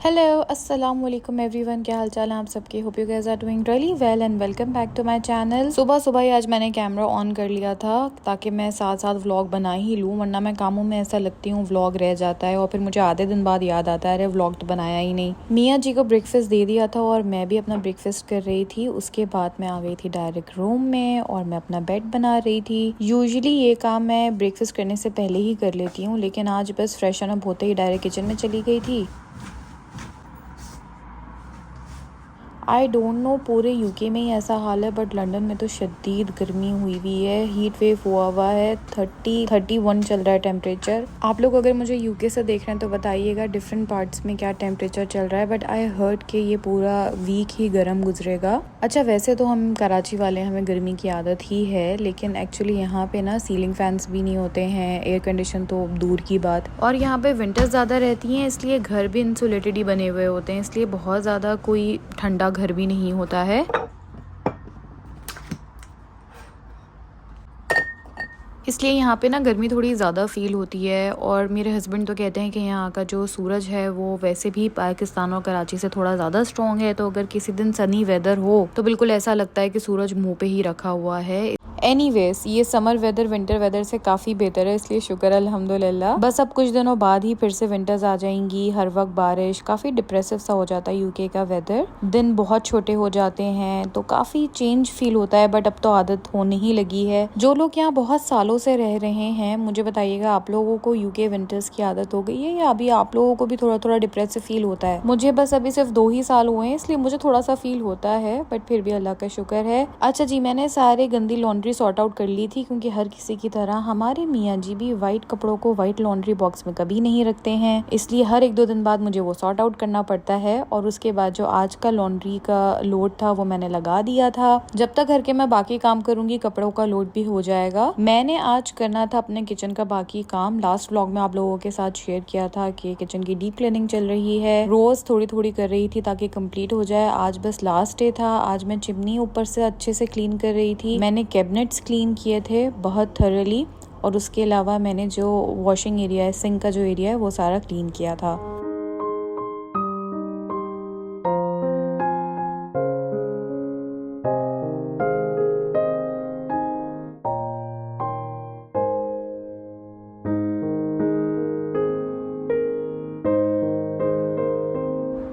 Hello अस्सलाम वालेकुम everyone, क्या हाल चाल है आप सबके। Hope you guys are doing really well and welcome back to my channel. सुबह सुबह ही आज मैंने कैमरा ऑन कर लिया था ताकि मैं साथ साथ व्लॉग बना ही लूँ, वरना मैं कामों में ऐसा लगती हूँ व्लॉग रह जाता है और फिर मुझे आधे दिन बाद याद आता है अरे व्लॉग तो बनाया ही नहीं। मियाँ जी को ब्रेकफास्ट दे दिया था और मैं भी अपना ब्रेकफास्ट कर रही थी। उसके बाद मैं आ गई थी डायरेक्ट रूम में और मैं अपना बेड बना रही थी। यूजुअली ये काम मैं ब्रेकफास्ट करने से पहले ही कर लेती हूँ, लेकिन आज बस फ्रेशन अप होते ही डायरेक्ट किचन में चली गई थी। आई डोंट नो पूरे यूके में ही ऐसा हाल है, बट लंदन में तो शदीद गर्मी हुई है। हीट वेव हुआ है, 31 चल रहा है टेम्परेचर। आप लोग अगर मुझे यूके से देख रहे हैं तो बताइएगा डिफरेंट पार्ट्स में क्या टेम्परेचर चल रहा है, बट आई हर्ड कि ये पूरा वीक ही गर्म गुजरेगा। अच्छा, वैसे तो हम कराची वाले, हमें गर्मी की आदत ही है, लेकिन एक्चुअली यहाँ पे ना सीलिंग फैंस भी नहीं होते हैं, एयर कंडीशन तो दूर की बात। और यहाँ पे विंटर्स ज़्यादा रहती हैं, इसलिए घर भी इंसुलेटेड ही बने हुए होते हैं, इसलिए बहुत ज़्यादा कोई ठंडा घर भी नहीं होता है। इसलिए यहाँ पे ना गर्मी थोड़ी ज़्यादा फील होती है। और मेरे हस्बैंड तो कहते हैं कि यहाँ का जो सूरज है वो वैसे भी पाकिस्तान और कराची से थोड़ा ज़्यादा स्ट्रॉन्ग है, तो अगर किसी दिन सनी वेदर हो तो बिल्कुल ऐसा लगता है कि सूरज मुंह पे ही रखा हुआ है। एनीवेज, ये समर वेदर विंटर वेदर से काफ़ी बेहतर है, इसलिए शुक्र अल्हम्दुलिल्लाह। बस अब कुछ दिनों बाद ही फिर से विंटर्स आ जाएंगी, हर वक्त बारिश, काफ़ी डिप्रेसिव सा हो जाता है यूके का वेदर। दिन बहुत छोटे हो जाते हैं तो काफ़ी चेंज फील होता है, बट अब तो आदत होने ही लगी है। जो लोग यहाँ बहुत सालों से रह रहे हैं, मुझे बताइएगा आप लोगों को यूके विंटर्स की आदत हो गई है या अभी आप लोगों को भी थोड़ा थोड़ा डिप्रेसिव फील होता है। मुझे बस अभी सिर्फ 2 ही साल हुए हैं, इसलिए मुझे थोड़ा सा फील होता है, बट फिर भी अल्लाह का शुक्र है। अच्छा जी, मैंने सारे गंदी लॉन्ड्री सॉर्ट आउट कर ली थी, क्योंकि हर किसी की तरह हमारे मियाँ जी भी वाइट कपड़ों को वाइट लॉन्ड्री बॉक्स में कभी नहीं रखते हैं, इसलिए हर 1-2 दिन बाद मुझे वो सॉर्ट आउट करना पड़ता है। और उसके बाद जो आज का लॉन्ड्री का लोड था वो मैंने लगा दिया था। जब तक घर के मैं बाकी काम करूंगी कपड़ों का लोड भी हो जाएगा। मैंने आज करना था अपने किचन का बाकी काम। लास्ट व्लॉग में आप लोगों के साथ शेयर किया था कि किचन की डीप क्लीनिंग चल रही है, रोज थोड़ी थोड़ी कर रही थी ताकि कंप्लीट हो जाए। आज बस लास्ट डे था। आज मैं चिमनी ऊपर से अच्छे से क्लीन कर रही थी, मैंने कैबिनेट्स क्लीन किए थे बहुत थरली, और उसके अलावा मैंने जो वॉशिंग एरिया है, सिंक का जो एरिया है, वो सारा क्लीन किया था।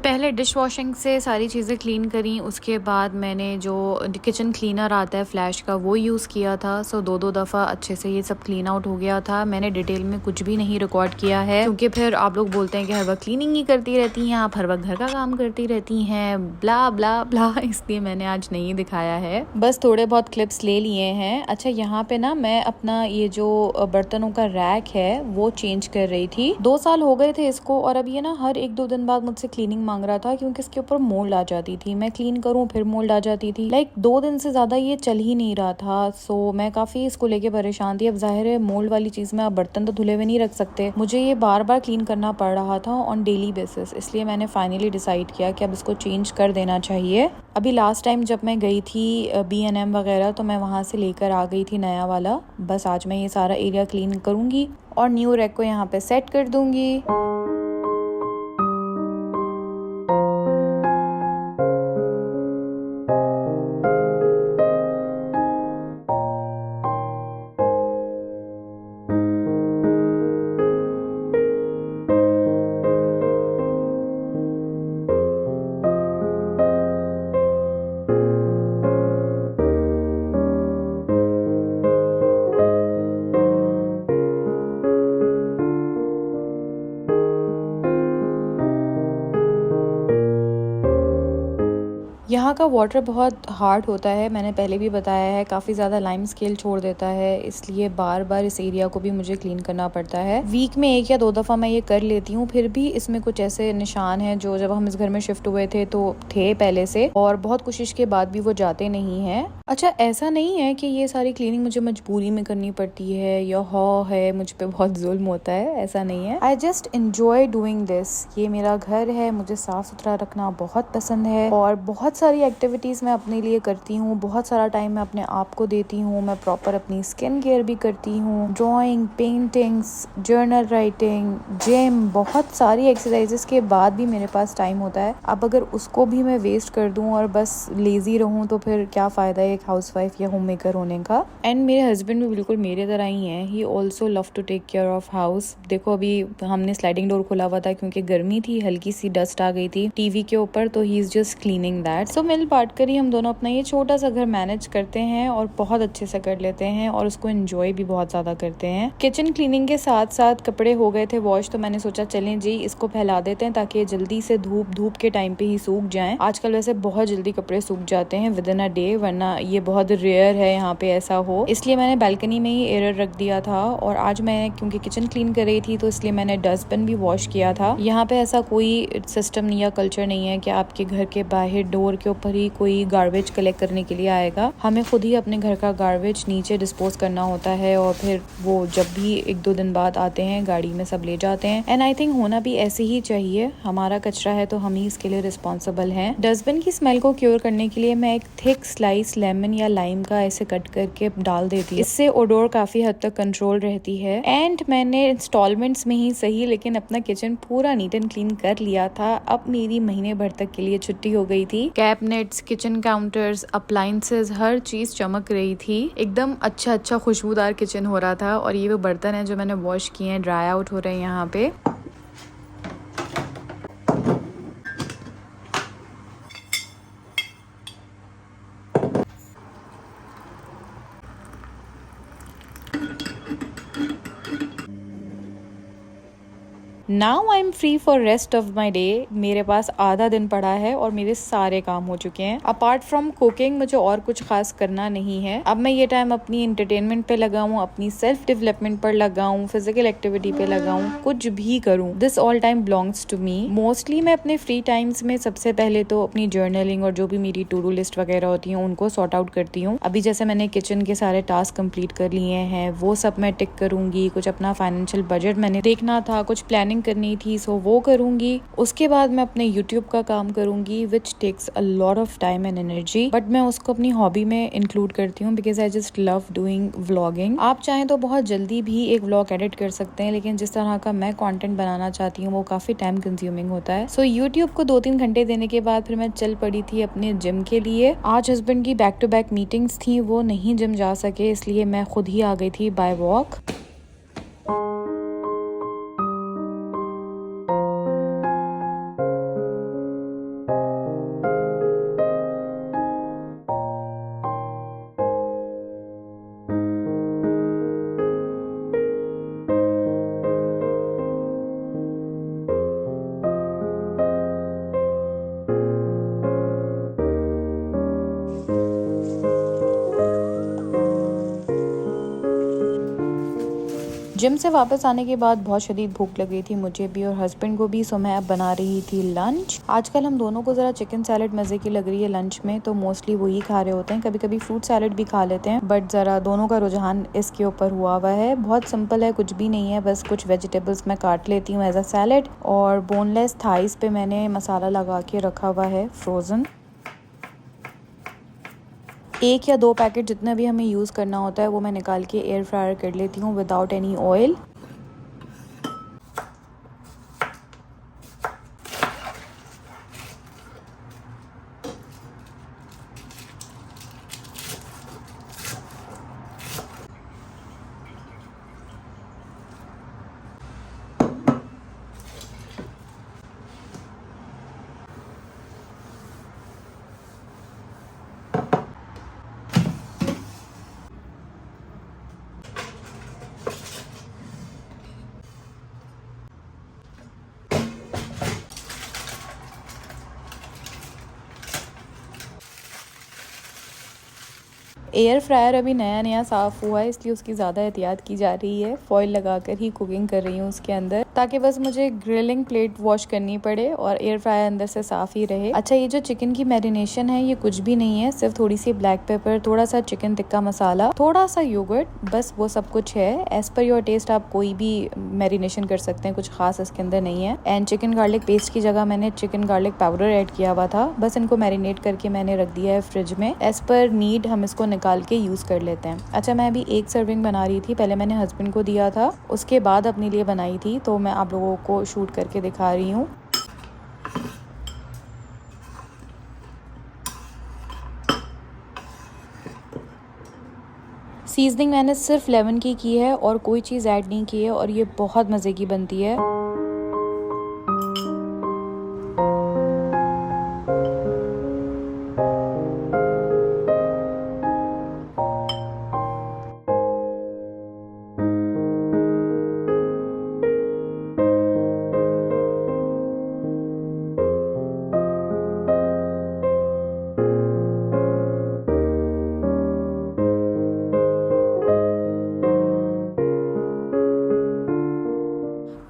पहले डिश वॉशिंग से सारी चीज़ें क्लीन करी, उसके बाद मैंने जो किचन क्लीनर आता है फ्लैश का वो यूज़ किया था। सो 2-2 दफ़ा अच्छे से ये सब क्लीन आउट हो गया था। मैंने डिटेल में कुछ भी नहीं रिकॉर्ड किया है, क्योंकि फिर आप लोग बोलते हैं कि हर वक्त क्लीनिंग ही करती रहती हैं आप, हर वक्त घर का काम करती रहती हैं, ब्ला ब्ला ब्ला, इसलिए मैंने आज नहीं दिखाया है, बस थोड़े बहुत क्लिप्स ले लिए हैं। अच्छा, यहाँ पे ना मैं अपना ये जो बर्तनों का रैक है वो चेंज कर रही थी। 2 साल हो गए थे इसको, और अब ये ना हर 1-2 दिन बाद मुझसे क्लीनिंग मांग रहा था, क्योंकि इसके ऊपर मोल्ड आ जाती थी। मैं क्लीन करूं फिर मोल्ड आ जाती थी। 2 दिन से ज्यादा ये चल ही नहीं रहा था। सो मैं काफी इसको लेके परेशान थी। अब जाहिर है मोल्ड वाली चीज में आप बर्तन तो धुले हुए नहीं रख सकते, मुझे ये बार बार क्लीन करना पड़ रहा था ऑन डेली बेसिस, इसलिए मैंने फाइनली डिसाइड किया कि अब इसको चेंज कर देना चाहिए। अभी लास्ट टाइम जब मैं गई थी B&M वगैरह, तो मैं वहां से लेकर आ गई थी नया वाला। बस आज मैं ये सारा एरिया क्लीन करूंगी और न्यू रैक को यहाँ पे सेट कर दूंगी। यहाँ का वाटर बहुत हार्ड होता है, मैंने पहले भी बताया है, काफ़ी ज़्यादा लाइम स्केल छोड़ देता है, इसलिए बार बार इस एरिया को भी मुझे क्लीन करना पड़ता है। वीक में 1 या 2 दफ़ा मैं ये कर लेती हूँ, फिर भी इसमें कुछ ऐसे निशान हैं जो जब हम इस घर में शिफ्ट हुए थे तो थे पहले से, और बहुत कोशिश के बाद भी वो जाते नहीं हैं। अच्छा, ऐसा नहीं है कि ये सारी क्लीनिंग मुझे मजबूरी में करनी पड़ती है या है मुझ पर बहुत जुल्म होता है, ऐसा नहीं है। I just enjoy doing this. ये मेरा घर है, मुझे साफ सुथरा रखना बहुत पसंद है, और बहुत सारी सारी एक्टिविटीज़ मैं अपने लिए करती हूँ, बहुत सारा टाइम मैं अपने आप को देती हूँ। मैं प्रॉपर अपनी स्किन केयर भी करती हूँ, drawing, paintings, journal writing, gym, बहुत सारी एक्सरसाइजेस के बाद भी मेरे पास टाइम होता है। अब अगर उसको भी मैं वेस्ट कर दूँ और बस लेज़ी रहूँ तो फिर क्या फ़ायदा है एक हाउसवाइफ या होम मेकर होने का। एंड मेरे हस्बैंड भी बिल्कुल मेरे तरह ही हैं। He also love to take care of house. देखो अभी हमने स्लाइडिंग डोर खोला हुआ था क्योंकि गर्मी थी, हल्की सी डस्ट आ गई थी टीवी के ऊपर, तो he is just cleaning that. So मिल बांट कर ही हम दोनों अपना ये छोटा सा घर मैनेज करते हैं और बहुत अच्छे से कर लेते हैं और उसको एंजॉय भी बहुत ज्यादा करते हैं। किचन क्लीनिंग के साथ साथ कपड़े हो गए थे वॉश, तो मैंने सोचा चलें जी इसको फैला देते हैं ताकि जल्दी से धूप के टाइम पे ही सूख जाएं। आजकल वैसे बहुत जल्दी कपड़े सूख जाते हैं विद इन अ डे, वरना ये बहुत रेयर है यहाँ पे ऐसा हो। इसलिए मैंने बालकनी में ही एयर रख दिया था और आज मैं क्योंकि किचन क्लीन कर रही थी तो इसलिए मैंने डस्टबिन भी वॉश किया था। यहाँ पे ऐसा कोई सिस्टम नहीं या कल्चर नहीं है कि आपके घर के बाहर डोर के ऊपर ही कोई गार्बेज कलेक्ट करने के लिए आएगा। हमें खुद ही अपने घर का गार्बेज नीचे डिस्पोज करना होता है और फिर वो जब भी 1-2 दिन बाद आते हैं गाड़ी में सब ले जाते हैं। एंड आई थिंक होना भी ऐसे ही चाहिए, हमारा कचरा है तो हम ही इसके लिए रिस्पॉन्सिबल हैं। डस्टबिन की स्मेल को क्योर करने के लिए मैं एक थिक स्लाइस लेमन या लाइम का ऐसे कट करके डाल देती हूँ। इससे ओडोर काफी हद तक कंट्रोल रहती है। एंड मैंने इंस्टॉलमेंट्स में ही सही लेकिन अपना किचन पूरा नीट एंड क्लीन कर लिया था। अब मेरी महीने भर तक के लिए छुट्टी हो गई थी। कैबिनेट्स, किचन काउंटर्स, अप्लायंसेस, हर चीज चमक रही थी। एकदम अच्छा खुशबूदार किचन हो रहा था। और ये वो बर्तन है जो मैंने वॉश किए हैं, ड्राई आउट हो रहे हैं यहाँ पे। Now I am free for rest of my day. मेरे पास आधा दिन पड़ा है और मेरे सारे काम हो चुके हैं। अपार्ट फ्रॉम कुकिंग मुझे और कुछ खास करना नहीं है। अब मैं ये टाइम अपनी एंटरटेनमेंट पे लगाऊं, अपनी सेल्फ डेवलपमेंट पर लगाऊं, फिजिकल एक्टिविटी पे लगाऊं, कुछ भी करूं। This all time belongs to me. Mostly मैं अपने फ्री टाइम्स में सबसे पहले तो अपनी जर्नलिंग और जो भी मेरी टू डू लिस्ट वगैरह होती है उनको सॉर्ट आउट करती हूँ। अभी जैसे मैंने किचन के सारे टास्क कंप्लीट कर लिए हैं, वो सब मैं टिक करूंगी। कुछ अपना फाइनेंशियल बजट मैंने देखना था, कुछ प्लानिंग करनी थी, सो वो करूंगी। उसके बाद मैं अपने यूट्यूब का काम करूंगी which takes a lot of time and energy, but मैं उसको अपनी हॉबी में इंक्लूड करती हूँ because I just love doing vlogging. आप चाहें तो बहुत जल्दी भी एक व्लॉग एडिट कर सकते हैं, लेकिन जिस तरह का मैं कंटेंट बनाना चाहती हूँ वो काफी टाइम कंज्यूमिंग होता है। सो यूट्यूब को 2-3 घंटे देने के बाद फिर मैं चल पड़ी थी अपने जिम के लिए। आज हस्बैंड की बैक टू बैक मीटिंग्स थी, वो नहीं जिम जा सके, इसलिए मैं खुद ही आ गई थी बाय वॉक। जिम से वापस आने के बाद बहुत शदीद भूख लगी थी मुझे भी और हस्बैंड को भी, सो मैं अब बना रही थी लंच। आजकल हम दोनों को ज़रा चिकन सैलेड मज़े की लग रही है लंच में, तो मोस्टली वही खा रहे होते हैं। कभी कभी फ्रूट सैलेड भी खा लेते हैं, बट ज़रा दोनों का रुझान इसके ऊपर हुआ हुआ है। बहुत सिंपल है, कुछ भी नहीं है, बस कुछ वेजिटेबल्स मैं काट लेती हूँ एज अ सैलेड और बोनलेस थाइस पे मैंने मसाला लगा के रखा हुआ है फ्रोज़न। 1 या 2 पैकेट जितना भी हमें यूज़ करना होता है वो मैं निकाल के एयर फ्रायर कर लेती हूँ without any oil. Air fryer अभी नया साफ़ हुआ है, इसलिए उसकी ज़्यादा एहतियात की जा रही है। फॉइल लगाकर ही कुकिंग कर रही हूँ उसके अंदर। ताकि बस मुझे ग्रिलिंग प्लेट वॉश करनी पड़े और एयर फ्रायर अंदर से साफ ही रहे। अच्छा, ये जो चिकन की मैरिनेशन है ये कुछ भी नहीं है, सिर्फ थोड़ी सी ब्लैक पेपर, थोड़ा सा चिकन टिक्का मसाला, थोड़ा सा योगर्ट, बस वो सब कुछ है। एज पर योर टेस्ट आप कोई भी मैरिनेशन कर सकते हैं, कुछ खास इसके अंदर नहीं है। एंड चिकन गार्लिक पेस्ट की जगह मैंने चिकन गार्लिक पाउडर ऐड किया हुआ था। बस इनको मैरिनेट करके मैंने रख दिया है फ्रिज में। एज पर नीड हम इसको निकाल के यूज कर लेते हैं। अच्छा, मैं अभी एक सर्विंग बना रही थी, पहले मैंने हस्बैंड को दिया था, उसके बाद अपने लिए बनाई थी, तो मैं आप लोगों को शूट करके दिखा रही हूँ। सीजनिंग मैंने सिर्फ लेमन की है और कोई चीज़ ऐड नहीं की है और ये बहुत मज़े की बनती है।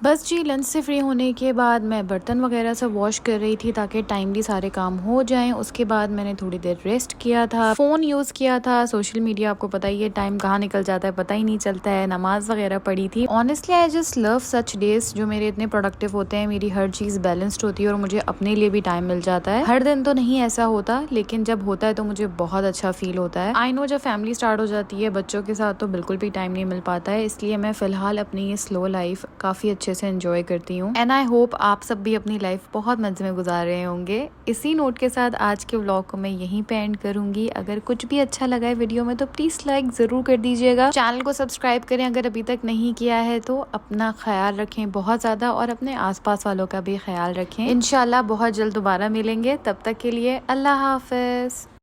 बस जी, लंच से फ्री होने के बाद मैं बर्तन वगैरह सब वॉश कर रही थी ताकि टाइमली सारे काम हो जाएं। उसके बाद मैंने थोड़ी देर रेस्ट किया था, फ़ोन यूज़ किया था, सोशल मीडिया आपको पता ही है टाइम कहाँ निकल जाता है पता ही नहीं चलता है, नमाज वगैरह पढ़ी थी। Honestly I just love such days जो मेरे इतने प्रोडक्टिव होते हैं, मेरी हर चीज़ बैलेंस्ड होती है और मुझे अपने लिए भी टाइम मिल जाता है। हर दिन तो नहीं ऐसा होता, लेकिन जब होता है तो मुझे बहुत अच्छा फील होता है। आई नो जब फैमिली स्टार्ट हो जाती है बच्चों के साथ तो बिल्कुल भी टाइम नहीं मिल पाता है, इसलिए मैं फ़िलहाल अपनी ये स्लो लाइफ काफ़ी अच्छे से एंजॉय करती हूँ। एंड आई होप आप सब भी अपनी लाइफ बहुत मजे में गुजार रहे होंगे। इसी नोट के साथ आज के व्लॉग को मैं यहीं पे एंड करूंगी। अगर कुछ भी अच्छा लगा है वीडियो में तो प्लीज लाइक जरूर कर दीजिएगा। चैनल को सब्सक्राइब करें अगर अभी तक नहीं किया है तो। अपना ख्याल रखें बहुत ज्यादा और अपने आसपास वालों का भी ख्याल रखें। इंशाल्लाह बहुत जल्द दोबारा मिलेंगे, तब तक के लिए अल्लाह हाफिज।